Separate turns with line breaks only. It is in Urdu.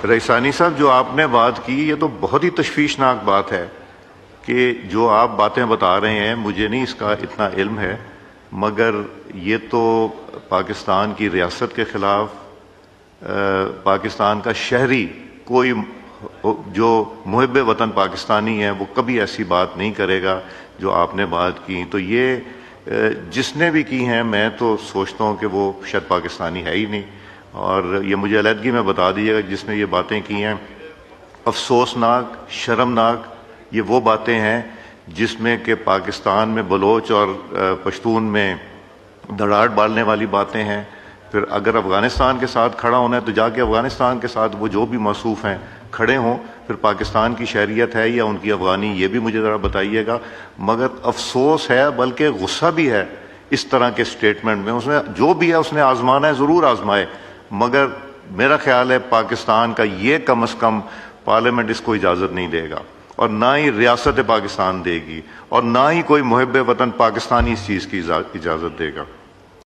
رئیسانی صاحب، جو آپ نے بات کی یہ تو بہت ہی تشویشناک بات ہے کہ جو آپ باتیں بتا رہے ہیں، مجھے نہیں اس کا اتنا علم ہے، مگر یہ تو پاکستان کی ریاست کے خلاف پاکستان کا شہری، کوئی جو محب وطن پاکستانی ہے وہ کبھی ایسی بات نہیں کرے گا جو آپ نے بات کی. تو یہ جس نے بھی کی ہیں، میں تو سوچتا ہوں کہ وہ شاید پاکستانی ہے ہی نہیں. اور یہ مجھے علیحدگی میں بتا دیجیے گا جس نے یہ باتیں کی ہیں. افسوسناک، شرمناک یہ وہ باتیں ہیں جس میں کہ پاکستان میں بلوچ اور پشتون میں دھڑاڑ ڈالنے والی باتیں ہیں. پھر اگر افغانستان کے ساتھ کھڑا ہونا ہے تو جا کے افغانستان کے ساتھ وہ جو بھی موصوف ہیں کھڑے ہوں. پھر پاکستان کی شہریت ہے یا ان کی افغانی، یہ بھی مجھے ذرا بتائیے گا. مگر افسوس ہے، بلکہ غصہ بھی ہے اس طرح کے سٹیٹمنٹ میں. اس نے جو بھی ہے اس نے آزمانا ہے، ضرور آزمائے، مگر میرا خیال ہے پاکستان کا یہ کم از کم پارلیمنٹ اس کو اجازت نہیں دے گا، اور نہ ہی ریاست پاکستان دے گی، اور نہ ہی کوئی محب وطن پاکستانی اس چیز کی اجازت دے گا.